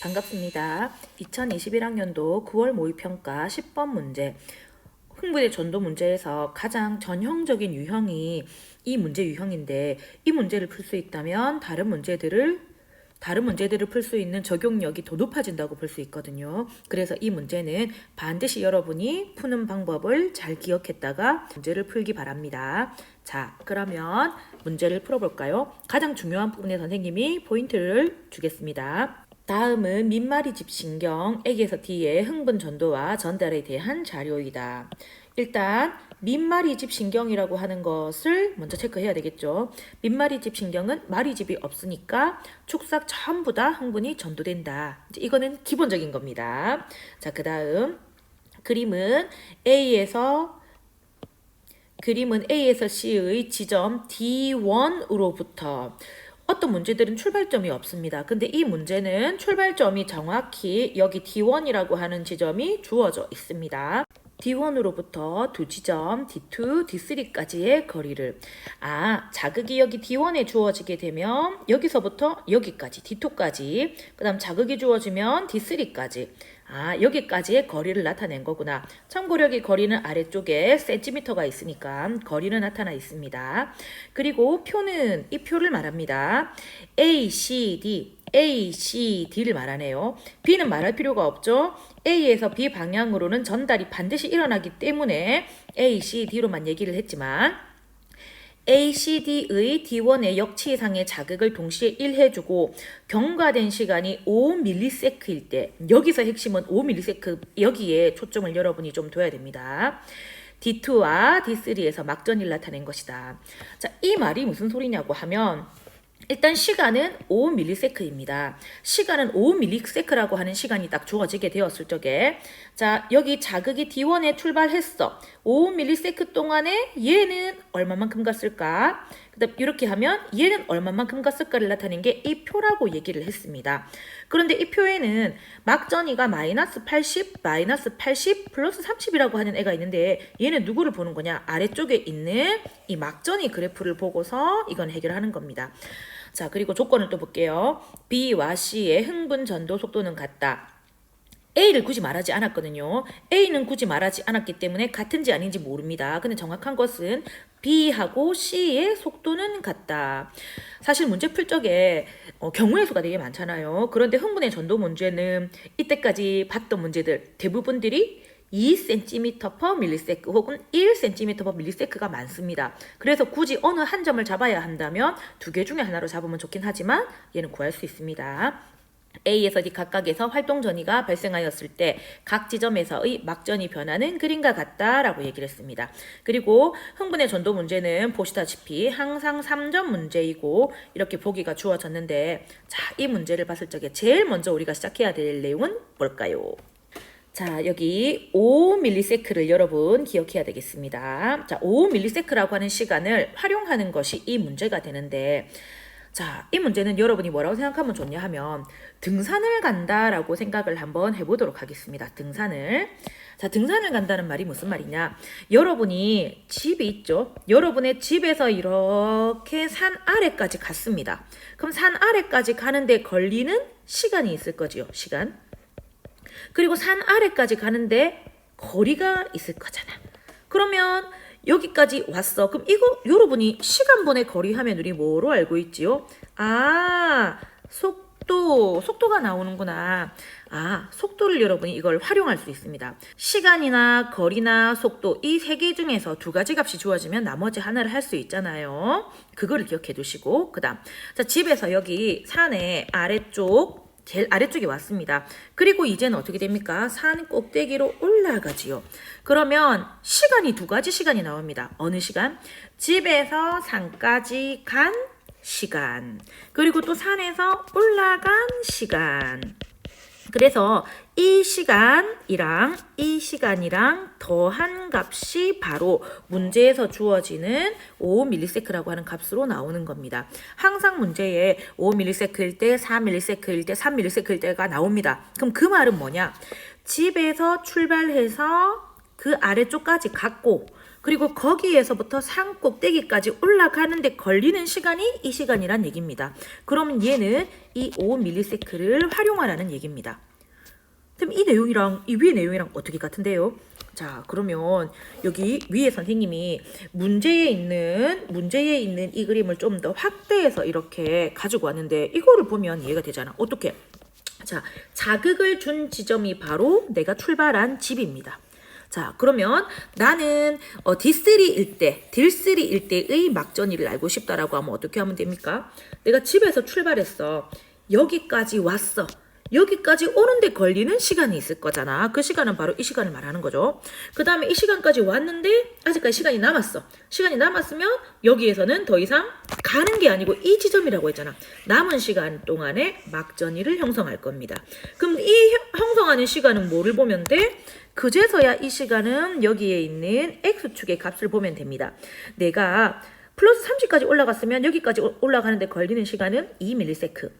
반갑습니다. 2021학년도 9월 모의평가 10번 문제. 흥분의 전도 문제에서 가장 전형적인 유형이 이 문제 유형인데, 이 문제를 풀 수 있다면 다른 문제들을 풀 수 있는 적용력이 더 높아진다고 볼 수 있거든요. 그래서 이 문제는 반드시 여러분이 푸는 방법을 잘 기억했다가 문제를 풀기 바랍니다. 자, 그러면 문제를 풀어볼까요? 가장 중요한 부분에 선생님이 포인트를 주겠습니다. 다음은 민마리 집신경 A에서 D의 흥분 전도와 전달에 대한 자료이다. 일단 민마리 집신경이라고 하는 것을 먼저 체크해야 되겠죠. 민마리 집신경은 마리집이 없으니까 축삭 전부 다 흥분이 전도된다. 이거는 기본적인 겁니다. 자, 그 다음 그림은 A에서 C의 지점 D1으로부터 어떤 문제들은 출발점이 없습니다. 근데 이 문제는 출발점이 정확히 여기 D1이라고 하는 지점이 주어져 있습니다. D1으로부터 두 지점 D2, D3까지의 거리를 자극이 여기 D1에 주어지게 되면 여기서부터 여기까지 D2까지, 그 다음 자극이 주어지면 D3까지, 여기까지의 거리를 나타낸 거구나. 참고로 여기 거리는 아래쪽에 센티미터가 있으니까 거리는 나타나 있습니다. 그리고 표는 이 표를 말합니다. ACD를 말하네요. B는 말할 필요가 없죠. A에서 B 방향으로는 전달이 반드시 일어나기 때문에 ACD로만 얘기를 했지만 ACD의 D1의 역치상의 자극을 동시에 1해주고 경과된 시간이 5ms일 때, 여기서 핵심은 5ms, 여기에 초점을 여러분이 좀 둬야 됩니다. D2와 D3에서 막전을 나타낸 것이다. 자, 이 말이 무슨 소리냐고 하면 일단 시간은 5ms입니다. 시간은 5ms라고 하는 시간이 딱 주어지게 되었을 적에, 자, 여기 자극이 D1에 출발했어. 5ms 동안에 얘는 얼마만큼 갔을까? 그다음 이렇게 하면 얘는 얼마만큼 갔을까를 나타낸 게 이 표라고 얘기를 했습니다. 그런데 이 표에는 막전이가 마이너스 80, 플러스 30이라고 하는 애가 있는데, 얘는 누구를 보는 거냐? 아래쪽에 있는 이 막전이 그래프를 보고서 이건 해결하는 겁니다. 자, 그리고 조건을 또 볼게요. B와 C의 흥분 전도 속도는 같다. A를 굳이 말하지 않았거든요. A는 굳이 말하지 않았기 때문에 같은지 아닌지 모릅니다. 근데 정확한 것은 B하고 C의 속도는 같다. 사실 문제 풀 적에 경우의 수가 되게 많잖아요. 그런데 흥분의 전도 문제는 이때까지 봤던 문제들 대부분들이 2cm/ms 혹은 1cm/ms가 많습니다. 그래서 굳이 어느 한 점을 잡아야 한다면 두 개 중에 하나로 잡으면 좋긴 하지만 얘는 구할 수 있습니다. A에서 D 각각에서 활동 전이가 발생하였을 때 각 지점에서의 막전이 변하는 그림과 같다라고 얘기를 했습니다. 그리고 흥분의 전도 문제는 보시다시피 항상 3점 문제이고 이렇게 보기가 주어졌는데, 자, 이 문제를 봤을 적에 제일 먼저 우리가 시작해야 될 내용은 뭘까요? 자, 여기 5ms를 여러분 기억해야 되겠습니다. 자, 5ms라고 하는 시간을 활용하는 것이 이 문제가 되는데, 자, 이 문제는 여러분이 뭐라고 생각하면 좋냐 하면 등산을 간다라고 생각을 한번 해보도록 하겠습니다. 등산을. 자, 등산을 간다는 말이 무슨 말이냐? 여러분이 집이 있죠? 여러분의 집에서 이렇게 산 아래까지 갔습니다. 그럼 산 아래까지 가는데 걸리는 시간이 있을 거지요. 시간. 그리고 산 아래까지 가는데 거리가 있을 거잖아. 그러면 여기까지 왔어. 그럼 이거 여러분이 시간분의 거리 하면 우리 뭐로 알고 있지요? 속도가 나오는구나. 속도를 여러분이 이걸 활용할 수 있습니다. 시간이나 거리나 속도, 이 세 개 중에서 두 가지 값이 주어지면 나머지 하나를 할 수 있잖아요. 그거를 기억해 두시고, 그 다음, 자, 집에서 여기 산의 제일 아래쪽에 왔습니다. 그리고 이제는 어떻게 됩니까? 산 꼭대기로 올라가지요. 그러면 시간이 두 가지 시간이 나옵니다. 어느 시간? 집에서 산까지 간 시간. 그리고 또 산에서 올라간 시간. 그래서 이 시간이랑 더한 값이 바로 문제에서 주어지는 5ms라고 하는 값으로 나오는 겁니다. 항상 문제에 5ms일 때, 4ms일 때, 3ms일 때가 나옵니다. 그럼 그 말은 뭐냐? 집에서 출발해서 그 아래쪽까지 갔고, 그리고 거기에서부터 산 꼭대기까지 올라가는데 걸리는 시간이 이 시간이란 얘기입니다. 그러면 얘는 이 5ms를 활용하라는 얘기입니다. 그럼 이 내용이랑 이 위의 내용이랑 어떻게 같은데요? 자, 그러면 여기 위에 선생님이 문제에 있는 이 그림을 좀 더 확대해서 이렇게 가지고 왔는데 이거를 보면 이해가 되잖아. 어떻게? 자, 자극을 준 지점이 바로 내가 출발한 집입니다. 자, 그러면 나는 D3일 때의 막전이를 알고 싶다라고 하면 어떻게 하면 됩니까? 내가 집에서 출발했어. 여기까지 왔어. 여기까지 오는데 걸리는 시간이 있을 거잖아. 그 시간은 바로 이 시간을 말하는 거죠. 그 다음에 이 시간까지 왔는데 아직까지 시간이 남았어. 시간이 남았으면 여기에서는 더 이상 가는 게 아니고 이 지점이라고 했잖아. 남은 시간 동안에 막전이를 형성할 겁니다. 그럼 이 형성하는 시간은 뭐를 보면 돼? 그제서야 이 시간은 여기에 있는 X축의 값을 보면 됩니다. 내가 플러스 30까지 올라갔으면 여기까지 올라가는데 걸리는 시간은 2ms.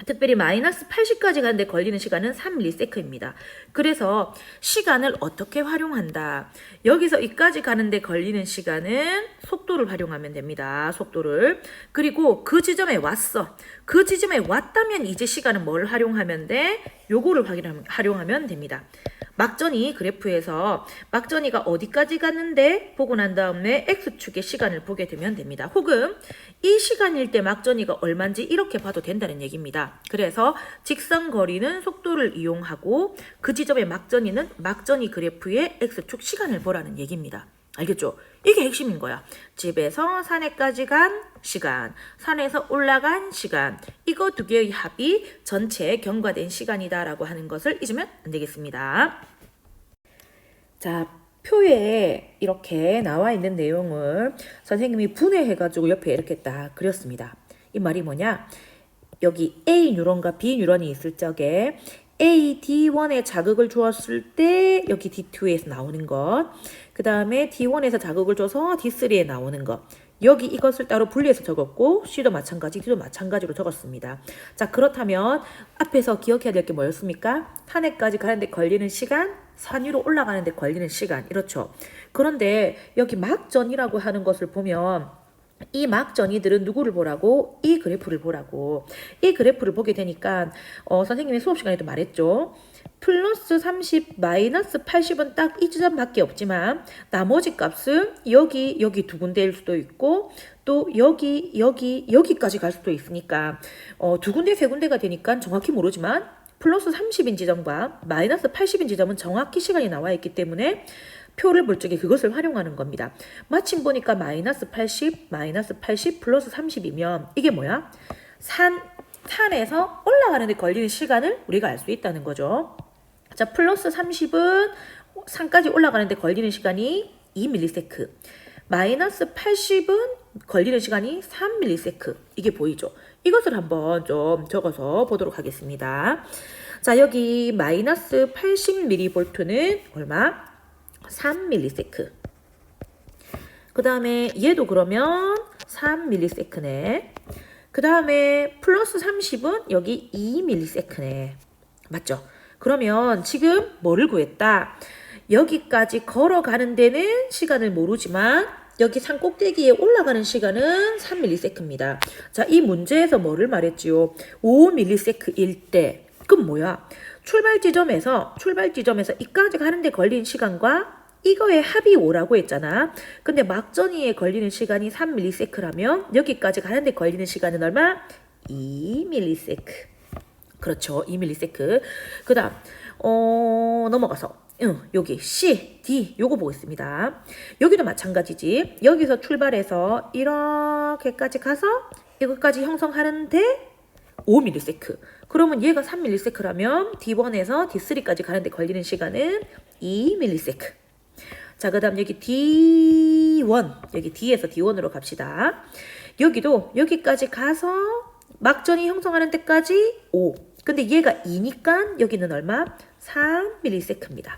특별히 마이너스 80까지 가는데 걸리는 시간은 3ms입니다. 그래서 시간을 어떻게 활용한다. 여기서 이까지 가는데 걸리는 시간은 속도를 활용하면 됩니다. 속도를. 그리고 그 지점에 왔어. 그 지점에 왔다면 이제 시간은 뭘 활용하면 돼? 요거를 활용하면 됩니다. 막전이 그래프에서 막전이가 어디까지 갔는데 보고 난 다음에 X축의 시간을 보게 되면 됩니다. 혹은 이 시간일 때 막전이가 얼마인지 이렇게 봐도 된다는 얘기입니다. 그래서 직선 거리는 속도를 이용하고 그 지점의 막전이는 막전이 그래프의 X축 시간을 보라는 얘기입니다. 알겠죠? 이게 핵심인 거야. 집에서 산에까지 간 시간, 산에서 올라간 시간, 이거 두 개의 합이 전체 경과된 시간이다라고 하는 것을 잊으면 안 되겠습니다. 자, 표에 이렇게 나와 있는 내용을 선생님이 분해해가지고 옆에 이렇게 딱 그렸습니다. 이 말이 뭐냐? 여기 A 뉴런과 B 뉴런이 있을 적에 A, D1에 자극을 주었을 때 여기 D2에서 나오는 것, 그 다음에 D1에서 자극을 줘서 D3에 나오는 것, 여기 이것을 따로 분리해서 적었고 C도 마찬가지, D도 마찬가지로 적었습니다. 자, 그렇다면 앞에서 기억해야 될 게 뭐였습니까? 산에까지 가는데 걸리는 시간, 산 위로 올라가는데 걸리는 시간, 이렇죠. 그런데 여기 막전이라고 하는 것을 보면 이 막전이들은 누구를 보라고? 이 그래프를 보라고. 이 그래프를 보게 되니까 선생님이 수업 시간에도 말했죠. 플러스 30, 마이너스 80은 딱 이 지점밖에 없지만 나머지 값은 여기 두 군데일 수도 있고 또 여기까지 갈 수도 있으니까 두 군데 세 군데가 되니까 정확히 모르지만 플러스 30인 지점과 마이너스 80인 지점은 정확히 시간이 나와 있기 때문에 표를 볼 적에 그것을 활용하는 겁니다. 마침 보니까 마이너스 80, 플러스 30이면 이게 뭐야? 산에서 올라가는데 걸리는 시간을 우리가 알 수 있다는 거죠. 자, 플러스 30은 산까지 올라가는데 걸리는 시간이 2ms. 마이너스 80은 걸리는 시간이 3ms. 이게 보이죠? 이것을 한번 좀 적어서 보도록 하겠습니다. 자, 여기 마이너스 80mV는 얼마? 3ms. 그 다음에 얘도 그러면 3ms네. 그 다음에 플러스 30은 여기 2ms네. 맞죠? 그러면 지금 뭐를 구했다? 여기까지 걸어가는 데는 시간을 모르지만 여기 산 꼭대기에 올라가는 시간은 3ms입니다. 자, 이 문제에서 뭐를 말했지요? 5ms일 때. 그럼 뭐야? 출발 지점에서 이까지 가는데 걸린 시간과 이거의 합이 5라고 했잖아. 근데 막전이에 걸리는 시간이 3ms라면 여기까지 가는데 걸리는 시간은 얼마? 2ms. 그렇죠. 2ms. 그 다음 넘어가서 여기 C, D 요거 보겠습니다. 여기도 마찬가지지. 여기서 출발해서 이렇게까지 가서 이거까지 형성하는데 5ms. 그러면 얘가 3ms라면 D1에서 D3까지 가는데 걸리는 시간은 2ms. 자, 그 다음 여기 D1, 여기 D에서 D1으로 갑시다. 여기도 여기까지 가서 막전이 형성하는 데까지 5. 근데 얘가 2니까 여기는 얼마? 3ms입니다.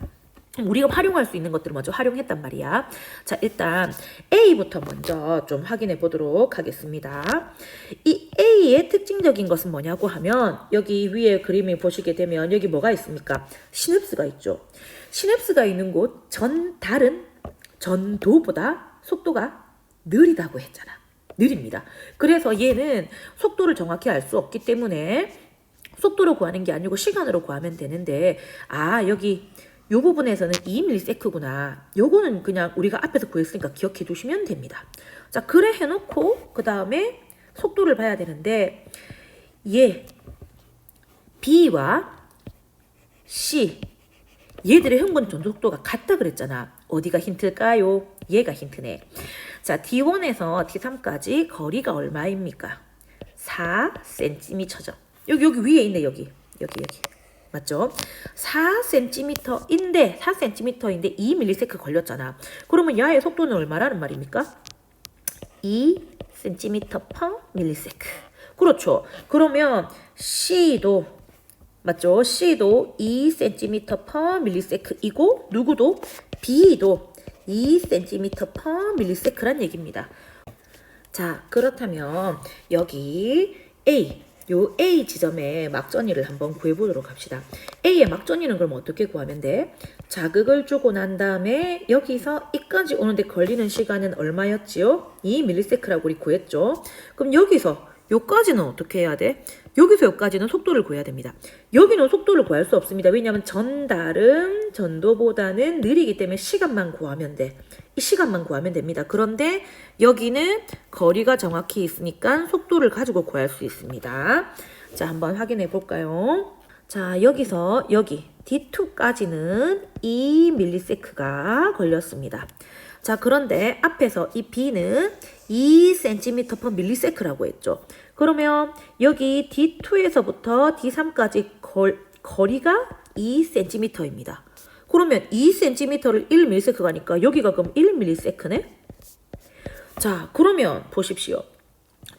우리가 활용할 수 있는 것들을 먼저 활용했단 말이야. 자, 일단 A부터 먼저 좀 확인해 보도록 하겠습니다. 이 A의 특징적인 것은 뭐냐고 하면 여기 위에 그림을 보시게 되면 여기 뭐가 있습니까? 시냅스가 있죠. 시냅스가 있는 곳, 다른 전도보다 속도가 느리다고 했잖아. 느립니다. 그래서 얘는 속도를 정확히 알 수 없기 때문에 속도로 구하는 게 아니고 시간으로 구하면 되는데, 여기 요 부분에서는 2ms구나. 요거는 그냥 우리가 앞에서 구했으니까 기억해 두시면 됩니다. 자, 그래 해놓고 그 다음에 속도를 봐야 되는데, 얘 B와 C 얘들의 흥분 전도 속도가 같다 그랬잖아. 어디가 힌트일까요? 얘가 힌트네. 자, D1에서 D3까지 거리가 얼마입니까? 4cm죠. 여기 위에 있네. 여기. 맞죠? 4cm인데 2ms 걸렸잖아. 그러면 야의 속도는 얼마라는 말입니까? 2cm/ms. 그렇죠. 그러면 C도 맞죠? C도 2cm/ms이고 누구도 B도 2cm/ms란 얘기입니다. 자, 그렇다면 여기 요 A 지점에 막전이를 한번 구해보도록 합시다. A의 막전이는 그럼 어떻게 구하면 돼? 자극을 주고 난 다음에 여기서 이까지 오는데 걸리는 시간은 얼마였지요? 2ms라고 우리 구했죠. 그럼 여기서 요까지는 어떻게 해야 돼? 여기서 여기까지는 속도를 구해야 됩니다. 여기는 속도를 구할 수 없습니다. 왜냐하면 전달은 전도보다는 느리기 때문에 시간만 구하면 돼. 이 시간만 구하면 됩니다. 그런데 여기는 거리가 정확히 있으니까 속도를 가지고 구할 수 있습니다. 자, 한번 확인해 볼까요? 자, 여기서 여기 D2까지는 2ms가 걸렸습니다. 자, 그런데 앞에서 이 B는 2cm/ms라고 했죠. 그러면 여기 D2에서부터 D3까지 거리가 2cm입니다. 그러면 2cm를 1ms 가니까 여기가 그럼 1ms네? 자, 그러면 보십시오.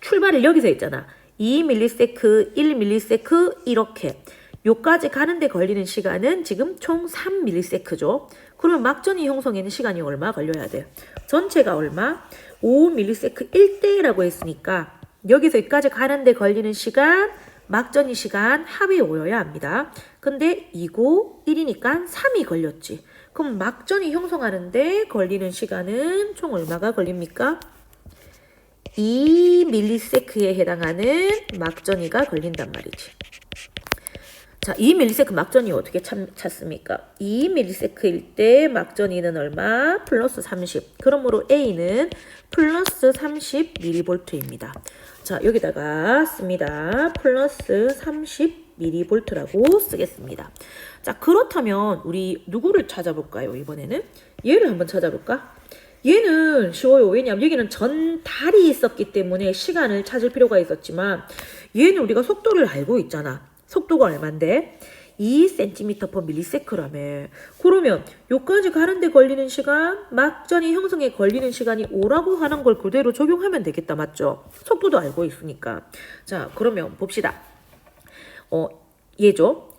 출발을 여기서 했잖아. 2ms, 1ms 이렇게. 요까지 가는데 걸리는 시간은 지금 총 3ms죠. 그러면 막전이 형성에는 시간이 얼마 걸려야 돼? 전체가 얼마? 5ms 1대라고 했으니까 여기서 여기까지 가는데 걸리는 시간, 막전이 시간 합이 5여야 합니다. 근데 2고 1이니까 3이 걸렸지. 그럼 막전이 형성하는데 걸리는 시간은 총 얼마가 걸립니까? 2ms에 해당하는 막전이가 걸린단 말이지. 자, 2ms 막전이 어떻게 찾습니까? 2ms일 때 막전이는 얼마? 플러스 30. 그러므로 A는 플러스 30mV입니다. 자, 여기다가 씁니다. 플러스 30mV라고 쓰겠습니다. 자, 그렇다면 우리 누구를 찾아볼까요? 이번에는 얘를 한번 찾아볼까? 얘는 쉬워요. 왜냐하면 여기는 전달이 있었기 때문에 시간을 찾을 필요가 있었지만 얘는 우리가 속도를 알고 있잖아. 속도가 얼만데? 2cm/ms라며. 그러면 여기까지 가는데 걸리는 시간, 막전이 형성에 걸리는 시간이 5라고 하는 걸 그대로 적용하면 되겠다. 맞죠? 속도도 알고 있으니까. 자, 그러면 봅시다. 얘죠.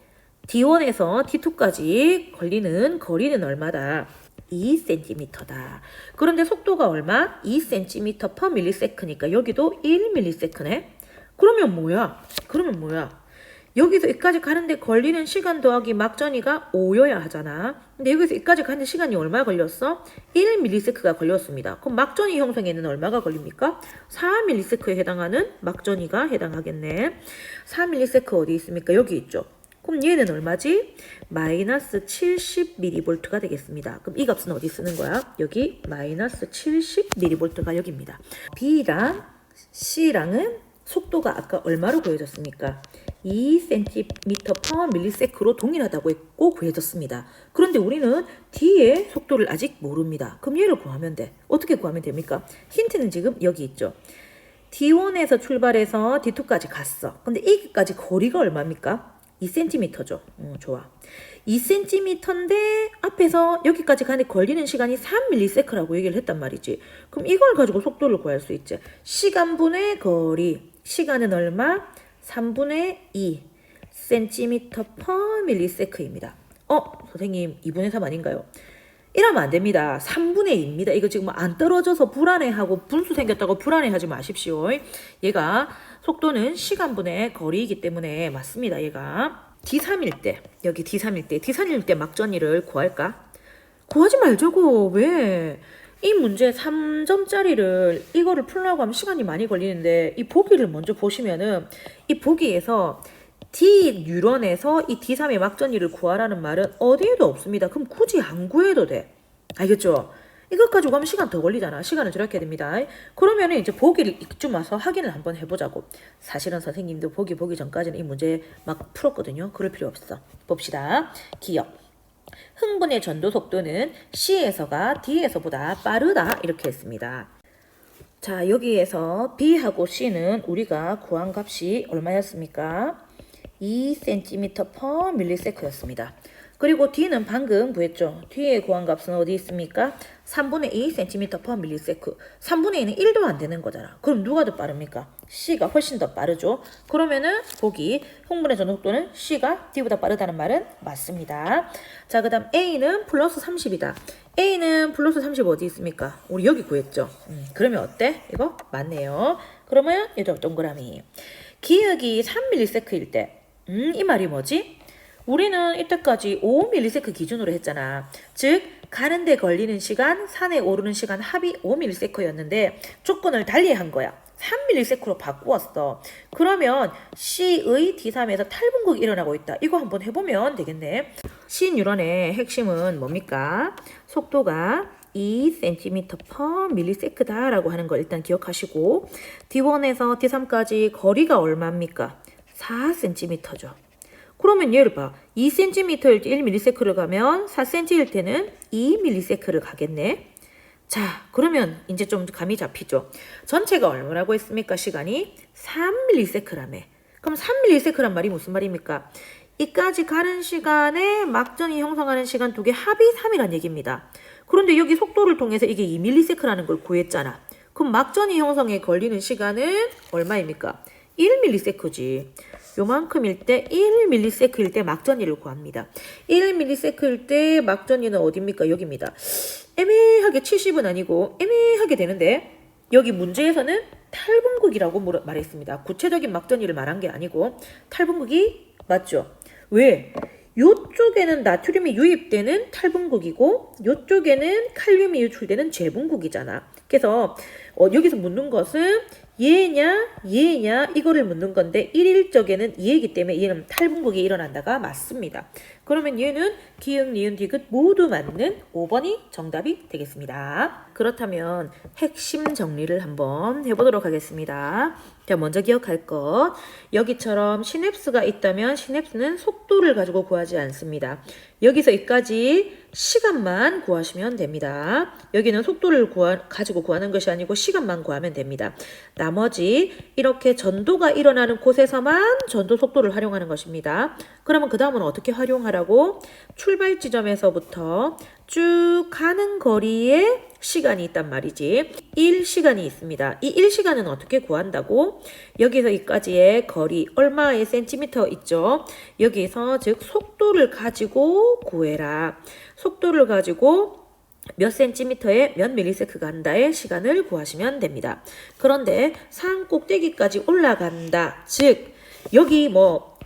D1에서 D2까지 걸리는 거리는 얼마다? 2cm다. 그런데 속도가 얼마? 2cm/ms니까 여기도 1ms네. 그러면 뭐야? 여기서 여기까지 가는데 걸리는 시간 더하기 막전이가 5여야 하잖아. 근데 여기서 여기까지 가는 시간이 얼마 걸렸어? 1ms가 걸렸습니다. 그럼 막전이 형성에는 얼마가 걸립니까? 4ms에 해당하는 막전이가 해당하겠네. 4ms 어디 있습니까? 여기 있죠. 그럼 얘는 얼마지? 마이너스 70mV가 되겠습니다. 그럼 이 값은 어디 쓰는 거야? 여기 마이너스 70mV가 여기입니다. B랑 C랑은 속도가 아까 얼마로 구해졌습니까? 2cm/ms로 동일하다고 했고 구해졌습니다. 그런데 우리는 D의 속도를 아직 모릅니다. 그럼 얘를 구하면 돼. 어떻게 구하면 됩니까? 힌트는 지금 여기 있죠. D1에서 출발해서 D2까지 갔어. 근데 여기까지 거리가 얼마입니까? 2cm죠. 좋아. 2cm인데 앞에서 여기까지 가는데 걸리는 시간이 3ms라고 얘기를 했단 말이지. 그럼 이걸 가지고 속도를 구할 수 있지. 시간분의 거리. 시간은 얼마? 3분의 2 cm/ms입니다. 선생님 2분의 3 아닌가요? 이러면 안 됩니다. 3분의 2입니다. 이거 지금 안 떨어져서 불안해하고 분수 생겼다고 불안해하지 마십시오. 얘가 속도는 시간분의 거리이기 때문에 맞습니다. 얘가 D3일 때, 여기 D3일 때 막전이를 구할까? 구하지 말자고. 왜? 이 문제 3점짜리를 이거를 풀려고 하면 시간이 많이 걸리는데 이 보기를 먼저 보시면은 이 보기에서 D 뉴런에서 이 D3의 막전이를 구하라는 말은 어디에도 없습니다. 그럼 굳이 안 구해도 돼. 알겠죠? 이것 가지고 하면 시간 더 걸리잖아. 시간을 절약해야 됩니다. 그러면은 이제 보기를 이쯤 와서 확인을 한번 해보자고. 사실은 선생님도 보기 전까지는 이 문제 막 풀었거든요. 그럴 필요 없어. 봅시다. 기억. 흥분의 전도 속도는 C에서가 D에서보다 빠르다. 이렇게 했습니다. 자, 여기에서 B하고 C는 우리가 구한 값이 얼마였습니까? 2cm/ms였습니다. 그리고 D는 방금 구했죠. D의 구한 값은 어디 있습니까? 3분의 2 cm/ms. 3분의 2는 1도 안 되는 거잖아. 그럼 누가 더 빠릅니까? C가 훨씬 더 빠르죠. 그러면은 보기 흥분의 전속도는 C가 D보다 빠르다는 말은 맞습니다. 자, 그 다음 A는 플러스 30이다. A는 플러스 30 어디 있습니까? 우리 여기 구했죠. 그러면 어때? 이거 맞네요. 그러면 얘도 동그라미. 기억이 3ms일 때 이 말이 뭐지? 우리는 이때까지 5ms 기준으로 했잖아. 즉 가는데 걸리는 시간, 산에 오르는 시간 합이 5ms였는데 조건을 달리 한 거야. 3ms로 바꾸었어. 그러면 C의 D3에서 탈분극이 일어나고 있다. 이거 한번 해보면 되겠네. C 뉴런의 핵심은 뭡니까? 속도가 2cm/ms다 라고 하는 거 일단 기억하시고 D1에서 D3까지 거리가 얼마입니까? 4cm죠. 그러면 얘를 봐. 2cm일 때 1ms를 가면 4cm일 때는 2ms를 가겠네. 자, 그러면 이제 좀 감이 잡히죠. 전체가 얼마라고 했습니까? 시간이 3ms라며. 그럼 3ms란 말이 무슨 말입니까? 이까지 가는 시간에 막전이 형성하는 시간 두 개 합이 3이란 얘기입니다. 그런데 여기 속도를 통해서 이게 2ms라는 걸 구했잖아. 그럼 막전이 형성에 걸리는 시간은 얼마입니까? 1ms지. 요만큼일 때 1ms일 때 막전이를 구합니다. 1ms일 때 막전이는 어디입니까? 여기입니다. 애매하게 70은 아니고 애매하게 되는데 여기 문제에서는 탈분극이라고 말했습니다. 구체적인 막전이를 말한 게 아니고 탈분극이 맞죠? 왜? 요쪽에는 나트륨이 유입되는 탈분극이고 요쪽에는 칼륨이 유출되는 재분극이잖아. 그래서 여기서 묻는 것은 얘냐 이거를 묻는 건데 일일적에는 얘이기 때문에 얘는 탈분극이 일어난다가 맞습니다. 그러면 얘는 기역, 니은, 디귿 모두 맞는 5번이 정답이 되겠습니다. 그렇다면 핵심 정리를 한번 해보도록 하겠습니다. 자, 먼저 기억할 것. 여기처럼 시냅스가 있다면 시냅스는 속도를 가지고 구하지 않습니다. 여기서 여기까지 시간만 구하시면 됩니다. 여기는 속도를 가지고 구하는 것이 아니고 시간만 구하면 됩니다. 나머지 이렇게 전도가 일어나는 곳에서만 전도 속도를 활용하는 것입니다. 그러면 그 다음은 어떻게 활용하라고? 출발 지점에서부터 쭉 가는 거리에 시간이 있단 말이지. 1시간이 있습니다. 이 1시간은 어떻게 구한다고? 여기서 여기까지의 거리 얼마의 센티미터 있죠? 여기서 즉 속도를 가지고 구해라. 속도를 가지고 몇 센티미터에 몇 밀리세크 간다의 시간을 구하시면 됩니다. 그런데 산 꼭대기까지 올라간다. 즉 여기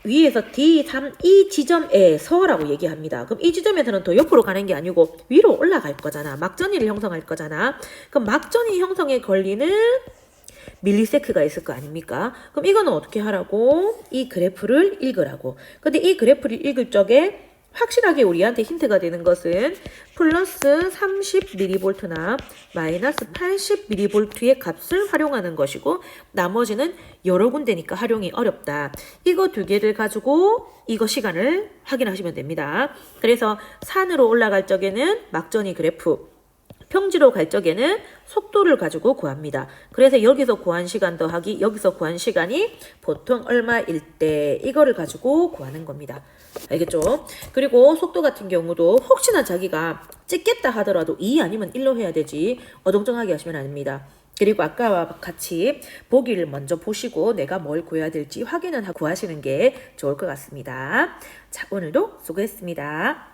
위에서 D3 이 지점에서라고 얘기합니다. 그럼 이 지점에서는 더 옆으로 가는 게 아니고 위로 올라갈 거잖아. 막전이를 형성할 거잖아. 그럼 막전이 형성에 걸리는 밀리세크가 있을 거 아닙니까? 그럼 이거는 어떻게 하라고? 이 그래프를 읽으라고. 근데 이 그래프를 읽을 적에 확실하게 우리한테 힌트가 되는 것은 플러스 30mV나 마이너스 80mV의 값을 활용하는 것이고 나머지는 여러 군데니까 활용이 어렵다. 이거 두 개를 가지고 이거 시간을 확인하시면 됩니다. 그래서 산으로 올라갈 적에는 막전이 그래프, 평지로 갈 적에는 속도를 가지고 구합니다. 그래서 여기서 구한 시간 더하기 여기서 구한 시간이 보통 얼마일 때 이거를 가지고 구하는 겁니다. 알겠죠? 그리고 속도 같은 경우도 혹시나 자기가 찍겠다 하더라도 2 아니면 1로 해야 되지 어정쩡하게 하시면 안 됩니다. 그리고 아까와 같이 보기를 먼저 보시고 내가 뭘 구해야 될지 확인을 하고 구하시는 게 좋을 것 같습니다. 자, 오늘도 수고했습니다.